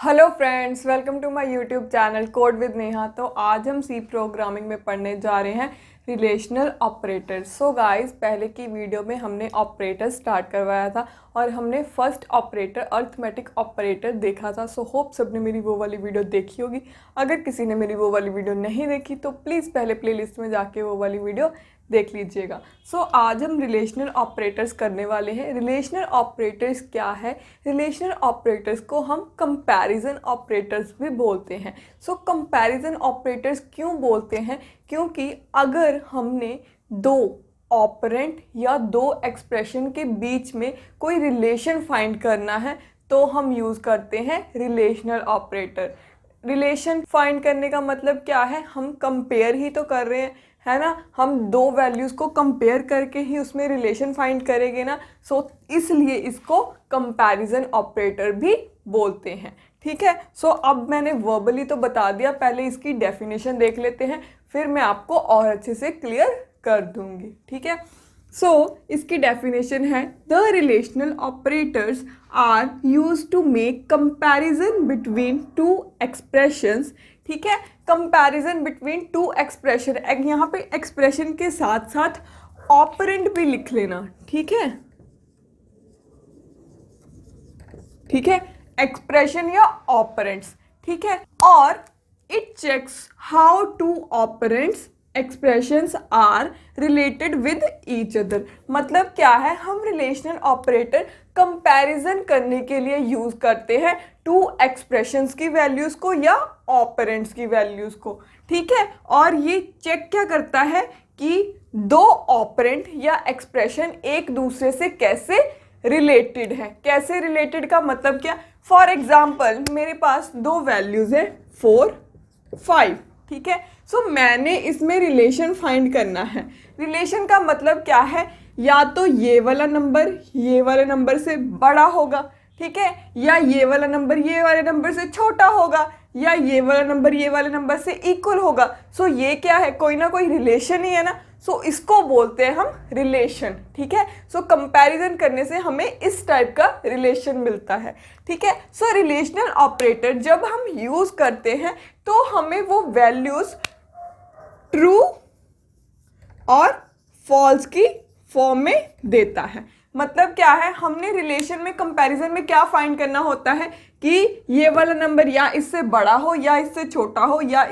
Hello friends, welcome to my YouTube channel code with Neha. तो आज हम सी प्रोग्रामिंग में पढ़ने जा रहे हैं रिलेशनल ऑपरेटर्स। सो गाइस, पहले की वीडियो में हमने ऑपरेटर स्टार्ट करवाया था और हमने फर्स्ट ऑपरेटर अर्थमेटिक ऑपरेटर देखा था। सो होप सबने मेरी वो वाली वीडियो देखी होगी। अगर किसी ने मेरी वो वाली वीडियो नहीं देखी तो प्लीज़ पहले प्लेलिस्ट में जाके वो वाली वीडियो देख लीजिएगा। सो आज हम रिलेशनल ऑपरेटर्स करने वाले हैं। रिलेशनल ऑपरेटर्स क्या है? रिलेशनल ऑपरेटर्स को हम कंपैरिजन ऑपरेटर्स भी बोलते हैं। सो कंपैरिजन ऑपरेटर्स क्यों बोलते हैं? क्योंकि अगर हमने दो ऑपरेंट या दो एक्सप्रेशन के बीच में कोई रिलेशन फाइंड करना है तो हम यूज़ करते हैं रिलेशनल ऑपरेटर। रिलेशन फाइंड करने का मतलब क्या है? हम कंपेयर ही तो कर रहे हैं, है ना। हम दो वैल्यूज़ को कंपेयर करके ही उसमें रिलेशन फाइंड करेंगे ना। सो इसलिए इसको कंपैरिजन ऑपरेटर भी बोलते हैं। ठीक है। सो अब मैंने वर्बली तो बता दिया, पहले इसकी डेफिनेशन देख लेते हैं, फिर मैं आपको और अच्छे से क्लियर कर दूंगी। ठीक है। सो इसकी डेफिनेशन है, the relational operators are used to make comparison between two expressions. ठीक है, कंपैरिजन बिटवीन टू एक्सप्रेशन। यहाँ पे एक्सप्रेशन के साथ साथ ऑपरेंट भी लिख लेना। ठीक है, ठीक है, एक्सप्रेशन या ऑपरेंट्स। ठीक है, और it checks how two operands expressions are related with each other. मतलब क्या है? हम रिलेशनल ऑपरेटर कंपैरिजन करने के लिए यूज करते हैं टू एक्सप्रेशंस की वैल्यूज को या ऑपरेंट्स की वैल्यूज को। ठीक है, और ये चेक क्या करता है कि दो ऑपरेंट या एक्सप्रेशन एक दूसरे से कैसे रिलेटेड है। कैसे रिलेटेड का मतलब क्या? फॉर एग्जाम्पल मेरे पास दो वैल्यूज है 4, 5। ठीक है, सो मैंने इसमें रिलेशन फाइंड करना है। रिलेशन का मतलब क्या है? या तो ये वाला नंबर से बड़ा होगा, ठीक है, या ये वाला नंबर से छोटा होगा, या ये वाले नंबर से इक्वल होगा। सो ये क्या है? कोई ना कोई रिलेशन ही है ना। सो इसको बोलते हैं हम रिलेशन। ठीक है, सो कंपैरिजन करने से हमें इस टाइप का रिलेशन मिलता है। ठीक है, सो रिलेशनल ऑपरेटर जब हम यूज करते हैं तो हमें वो वैल्यूज ट्रू और फॉल्स की फॉर्म में देता है। मतलब क्या है? हमने रिलेशन में कंपैरिजन में क्या फाइंड करना होता है कि ये वाला नंबर या इससे बड़ा हो या इससे छोटा हो या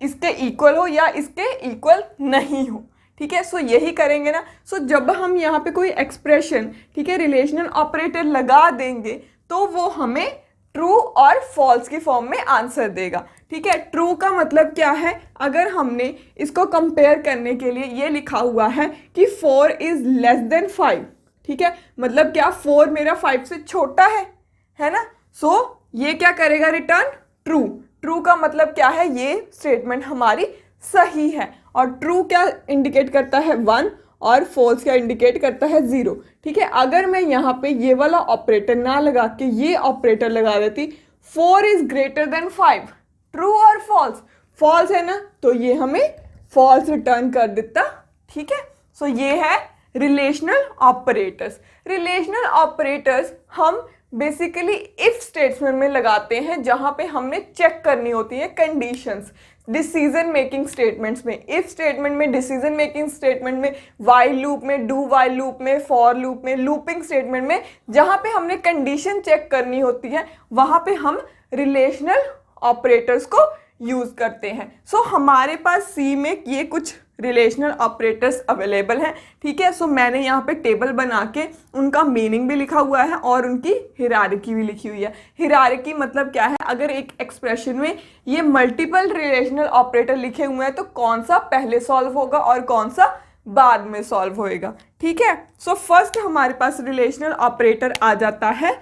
इसके इक्वल हो या इसके इक्वल नहीं हो। ठीक है, सो यही करेंगे ना। सो जब हम यहाँ पे कोई एक्सप्रेशन, ठीक है, रिलेशनल ऑपरेटर लगा देंगे तो वो हमें ट्रू और फॉल्स की फॉर्म में आंसर देगा। ठीक है, ट्रू का मतलब क्या है? अगर हमने इसको कंपेयर करने के लिए ये लिखा हुआ है कि 4 इज लेस देन 5, ठीक है, मतलब क्या 4 मेरा 5 से छोटा है ना। सो ये क्या करेगा? Return true. ट्रू का मतलब क्या है? ये स्टेटमेंट हमारी सही है। और ट्रू क्या इंडिकेट करता है? 1, और फॉल्स क्या इंडिकेट करता है? 0। ठीक है, अगर मैं यहाँ पे ये वाला ऑपरेटर ना लगा के ये ऑपरेटर लगा देती, 4 इज ग्रेटर देन 5, ट्रू और फॉल्स, फॉल्स है ना, तो ये हमें फॉल्स रिटर्न कर देता। ठीक है, सो ये है रिलेशनल ऑपरेटर्स। रिलेशनल ऑपरेटर्स हम बेसिकली इफ स्टेटमेंट में लगाते हैं जहां पे हमने चेक करनी होती है कंडीशंस। डिसीजन मेकिंग स्टेटमेंट्स में, इफ स्टेटमेंट में, डिसीजन मेकिंग स्टेटमेंट में, वाइल लूप में, डू वाइल लूप में, फॉर लूप में, लूपिंग स्टेटमेंट में, जहां पे हमने कंडीशन चेक करनी होती है वहां पे हम रिलेशनल ऑपरेटर्स को यूज करते हैं। सो हमारे पास सी में ये कुछ रिलेशनल ऑपरेटर्स अवेलेबल हैं। ठीक है, सो मैंने यहाँ पे टेबल बना के उनका मीनिंग भी लिखा हुआ है और उनकी हिरार्की भी लिखी हुई है। हिरार्की मतलब क्या है? अगर एक एक्सप्रेशन में ये मल्टीपल रिलेशनल ऑपरेटर लिखे हुए हैं तो कौन सा पहले सॉल्व होगा और कौन सा बाद में सॉल्व होएगा। ठीक है, सो फर्स्ट हमारे पास रिलेशनल ऑपरेटर आ जाता है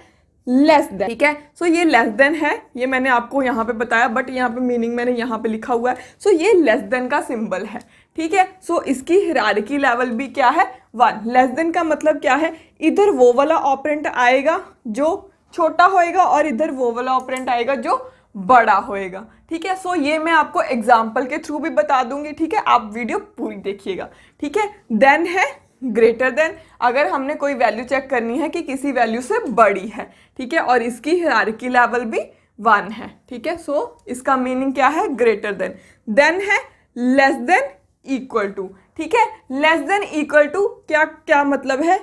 लेस देन। ठीक है, सो ये लेस देन है, ये मैंने आपको यहाँ पे बताया, बट यहाँ पे मीनिंग मैंने यहाँ पे लिखा हुआ है। सो ये लेस देन का सिंबल है। ठीक है, सो इसकी हिरार्की लेवल भी क्या है? 1। लेस देन का मतलब क्या है? इधर वो वाला ऑपरेंट आएगा जो छोटा होएगा और इधर वो वाला ऑपरेंट आएगा जो बड़ा होएगा। ठीक है, सो ये मैं आपको एग्जाम्पल के थ्रू भी बता दूंगी। ठीक है, आप वीडियो पूरी देखिएगा। ठीक है, देन है ग्रेटर देन, अगर हमने कोई वैल्यू चेक करनी है कि किसी वैल्यू से बड़ी है। ठीक है, और इसकी हायरार्की लेवल भी 1 है, ठीक है। सो इसका मीनिंग क्या है, ग्रेटर देन है लेस देन इक्वल टू, ठीक है। लेस देन इक्वल टू क्या क्या मतलब है,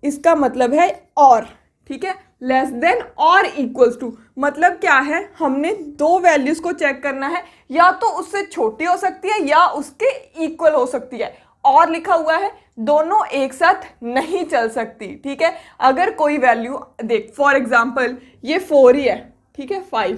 इसका मतलब है और, ठीक है। लेस देन और इक्वल्स टू मतलब क्या है, हमने दो वैल्यूज को चेक करना है, या तो उससे छोटी हो सकती है या उसके इक्वल हो सकती है। और लिखा हुआ है, दोनों एक साथ नहीं चल सकती, ठीक है। अगर कोई वैल्यू देख, फॉर एग्जांपल ये 4 ही है, ठीक है, 5,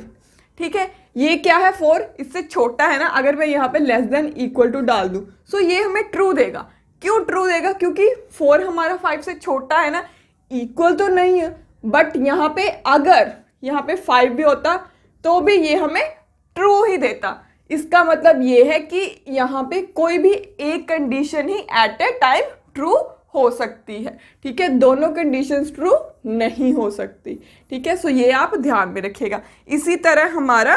ठीक है, ये क्या है 4, इससे छोटा है ना, अगर मैं यहाँ पे लेस देन इक्वल टू डाल दूं सो ये हमें ट्रू देगा। क्यों ट्रू देगा, क्योंकि 4 हमारा 5 से छोटा है ना, इक्वल तो नहीं है, बट यहाँ पे अगर यहाँ पे 5 भी होता तो भी ये हमें ट्रू ही देता। इसका मतलब ये है कि यहाँ पे कोई भी एक कंडीशन ही एट ए टाइम ट्रू हो सकती है, ठीक है, दोनों कंडीशंस ट्रू नहीं हो सकती, ठीक है। सो ये आप ध्यान में रखिएगा। इसी तरह हमारा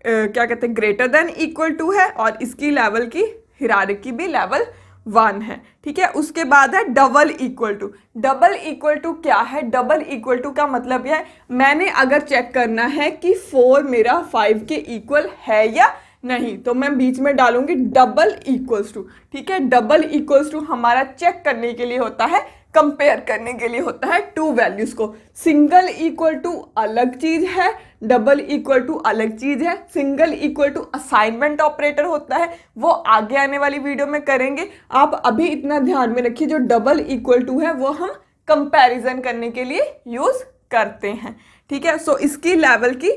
क्या कहते हैं, ग्रेटर देन इक्वल टू है और इसकी लेवल की हिरार्की भी लेवल 1 है, ठीक है। उसके बाद है double equal to. Double equal to क्या है, डबल इक्वल टू का मतलब यह है, मैंने अगर चेक करना है कि 4 मेरा 5 के इक्वल है या नहीं, तो मैं बीच में डालूंगी डबल इक्वल्स टू, ठीक है। डबल इक्वल्स टू हमारा चेक करने के लिए होता है, कंपेयर करने के लिए होता है टू वैल्यूज को। सिंगल इक्वल टू अलग चीज है, डबल इक्वल टू अलग चीज है। Single equal to assignment operator होता है, वो आगे आने वाली वीडियो में करेंगे। आप अभी इतना ध्यान में रखिए, जो डबल इक्वल टू है वो हम कंपैरिजन करने के लिए यूज करते हैं, ठीक है। सो इसकी लेवल की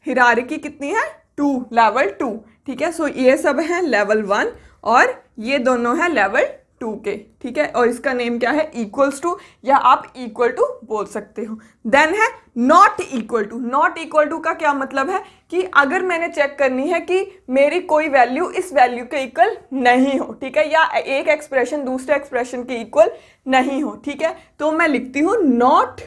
हिरार्की कितनी है, 2, लेवल 2, ठीक है। सो ये सब है लेवल 1 और ये दोनों है लेवल 2 के, ठीक है। और इसका नेम क्या है, इक्वल्स टू, या आप इक्वल टू बोल सकते हो। देन है not equal to. Not equal to का क्या मतलब है कि अगर मैंने चेक करनी है कि मेरी कोई वैल्यू इस वैल्यू के इक्वल नहीं हो, ठीक है, या एक एक्सप्रेशन दूसरे एक्सप्रेशन के इक्वल नहीं हो, ठीक है, तो मैं लिखती हूँ नॉट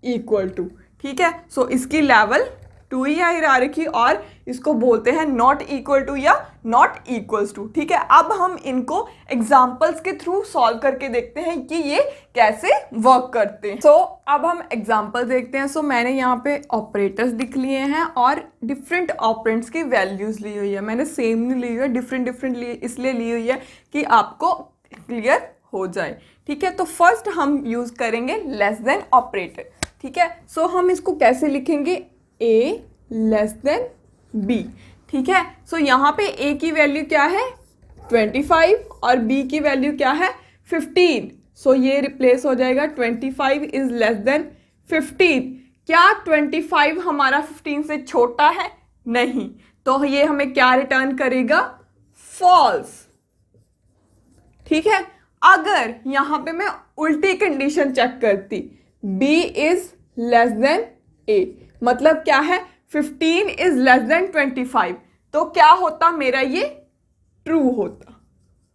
इक्वल टू, ठीक है। सो इसकी लेवल 2 ही है हिरार्की और इसको बोलते हैं नॉट इक्वल टू या नॉट इक्वल्स टू, ठीक है। अब हम इनको एग्जांपल्स के थ्रू सॉल्व करके देखते हैं कि ये कैसे वर्क करते हैं। सो अब हम एग्जांपल देखते हैं। सो मैंने यहाँ पे ऑपरेटर्स लिख लिए हैं और डिफरेंट ऑपरेंट्स की वैल्यूज ली हुई है। मैंने सेम नहीं ली हुई है, डिफरेंट इसलिए ली हुई है कि आपको क्लियर हो जाए, ठीक है। तो फर्स्ट हम यूज करेंगे लेस देन ऑपरेटर, ठीक है। सो हम इसको कैसे लिखेंगे, a लेस देन b, ठीक है। सो यहाँ पे a की वैल्यू क्या है 25 और b की वैल्यू क्या है 15। सो ये रिप्लेस हो जाएगा 25 इज लेस देन 15। क्या 25 हमारा 15 से छोटा है, नहीं, तो ये हमें क्या रिटर्न करेगा, फॉल्स, ठीक है। अगर यहाँ पे मैं उल्टी कंडीशन चेक करती, b is less then a, मतलब क्या है 15 इज लेस देन 25, तो क्या होता मेरा, ये ट्रू होता,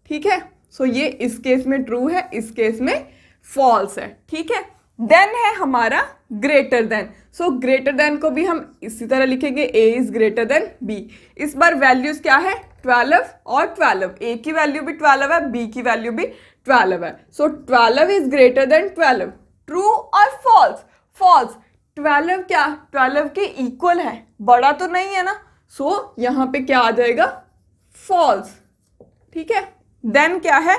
ठीक है। सो ये इस केस में ट्रू है, इस केस में फॉल्स है, ठीक है। देन है हमारा greater than. So greater than को भी हम इसी तरह लिखेंगे, a is greater then b। इस बार वैल्यूज क्या है 12 और 12, a की वैल्यू भी 12 है, b की वैल्यू भी 12 है। सो 12 इज ग्रेटर देन 12, ट्रू और फॉल्स, फॉल्स। 12 क्या 12 के इक्वल है, बड़ा तो नहीं है ना, सो यहाँ पे क्या आ जाएगा, फॉल्स, ठीक है। देन क्या है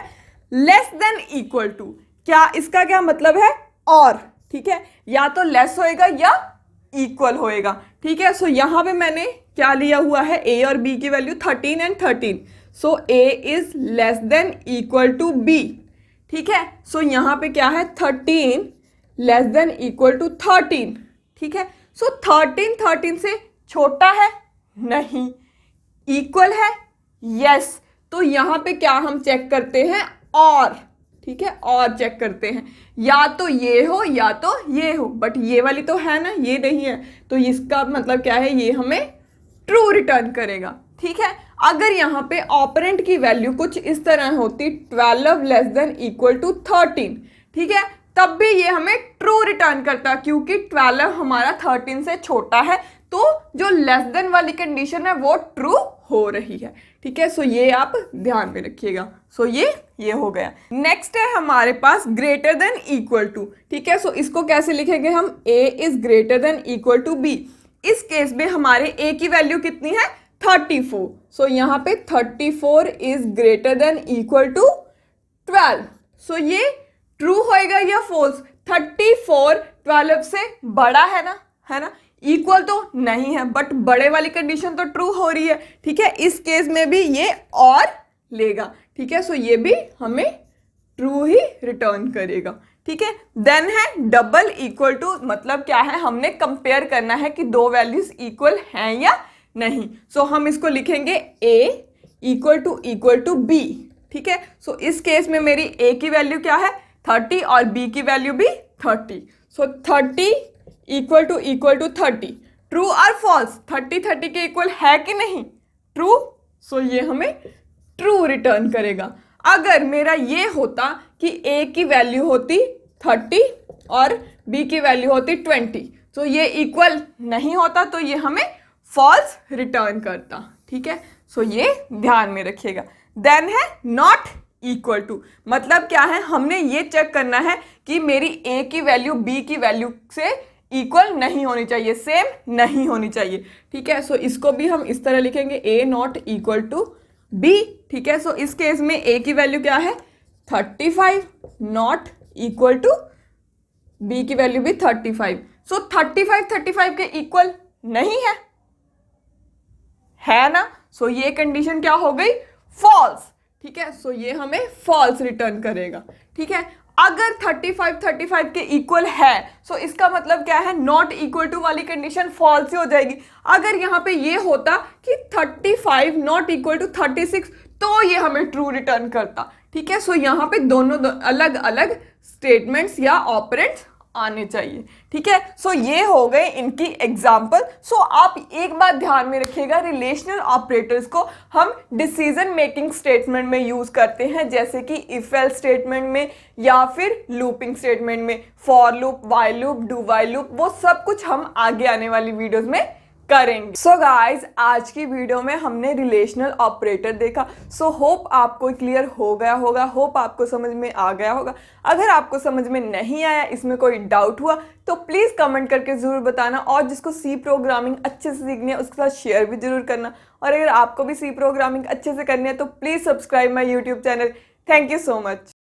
लेस देन इक्वल टू। क्या इसका क्या मतलब है, और, ठीक है, या तो लेस होएगा या इक्वल होएगा, ठीक है। सो यहाँ पे मैंने क्या लिया हुआ है, a और b की value 13 and 13, so a is less than equal to b, ठीक है। सो यहाँ पे क्या है 13 लेस देन इक्वल टू 13, ठीक है। सो 13 से छोटा है, नहीं, इक्वल है, यस। तो यहाँ पे क्या हम चेक करते हैं, और, ठीक है, और चेक करते हैं, या तो ये हो या तो ये हो, बट ये वाली तो है ना, ये नहीं है, तो इसका मतलब क्या है, ये हमें ट्रू रिटर्न करेगा, ठीक है। अगर यहाँ पे ऑपरेंट की वैल्यू कुछ इस तरह होती 12 लेस देन इक्वल टू 13, ठीक है, तब भी ये हमें ट्रू रिटर्न करता, क्योंकि 12 हमारा 13 से छोटा है, तो जो लेस देन वाली कंडीशन है वो ट्रू हो रही है, ठीक है। सो ये आप ध्यान में रखिएगा। सो ये हो गया। नेक्स्ट है हमारे पास ग्रेटर देन इक्वल टू, ठीक है। सो इसको कैसे लिखेंगे हम, a is greater than equal to b। इस केस में हमारे a की वैल्यू कितनी है 34। सो यहाँ पे 34 is greater than equal to 12। So ये ट्रू होएगा या फॉल्स? 34 12 से बड़ा है ना, इक्वल तो नहीं है, बट बड़े वाली कंडीशन तो ट्रू हो रही है। ठीक है, इस केस में भी ये और लेगा। ठीक है, सो ये भी हमें ट्रू ही रिटर्न करेगा। ठीक है, देन है डबल इक्वल टू, मतलब क्या है, हमने कंपेयर करना है कि दो वैल्यूज इक्वल हैं या नहीं। सो हम इसको लिखेंगे a इक्वल टू b। ठीक है, सो इस केस में मेरी a की वैल्यू क्या है 30 और b की वैल्यू भी 30। सो 30 इक्वल टू 30, ट्रू और फॉल्स? 30 30 के इक्वल है कि नहीं? ट्रू। सो ये हमें ट्रू रिटर्न करेगा। अगर मेरा ये होता कि a की वैल्यू होती 30 और b की वैल्यू होती 20, तो ये इक्वल नहीं होता, तो ये हमें फॉल्स रिटर्न करता। ठीक है, सो ये ध्यान में रखिएगा। देन है नॉट इक्वल टू, मतलब क्या है, हमने ये चेक करना है कि मेरी a की वैल्यू b की वैल्यू से इक्वल नहीं होनी चाहिए, सेम नहीं होनी चाहिए। ठीक है, सो इसको भी हम इस तरह लिखेंगे a not equal to b। ठीक है, सो इस केस में a की वैल्यू क्या है 35 नॉट इक्वल टू b की वैल्यू भी 35। सो 35 के इक्वल नहीं है ना। सो ये कंडीशन क्या हो गई फॉल्स। ठीक है, सो ये हमें फॉल्स रिटर्न करेगा। ठीक है, अगर 35 के इक्वल है, सो इसका मतलब क्या है, नॉट इक्वल टू वाली कंडीशन फॉल्स ही हो जाएगी। अगर यहाँ पे ये होता कि 35 नॉट इक्वल टू 36, तो ये हमें ट्रू रिटर्न करता। ठीक है, सो यहाँ पे दोनों अलग अलग स्टेटमेंट्स या ऑपरेंट्स आने चाहिए। ठीक है, सो ये हो गए इनकी एग्जाम्पल। सो आप एक बात ध्यान में रखिएगा, रिलेशनल ऑपरेटर्स को हम डिसीजन मेकिंग स्टेटमेंट में यूज करते हैं, जैसे कि इफ एल्स स्टेटमेंट में या फिर लूपिंग स्टेटमेंट में, for loop, while loop, do while loop, वो सब कुछ हम आगे आने वाली वीडियोस में करेंगे। सो गाइज, आज की वीडियो में हमने रिलेशनल ऑपरेटर देखा। सो होप आपको क्लियर हो गया होगा, होप आपको समझ में आ गया होगा। अगर आपको समझ में नहीं आया, इसमें कोई डाउट हुआ, तो प्लीज़ कमेंट करके ज़रूर बताना। और जिसको सी प्रोग्रामिंग अच्छे से सीखनी है उसके साथ शेयर भी जरूर करना। और अगर आपको भी सी प्रोग्रामिंग अच्छे से करनी है तो please subscribe my YouTube channel. Thank you so much.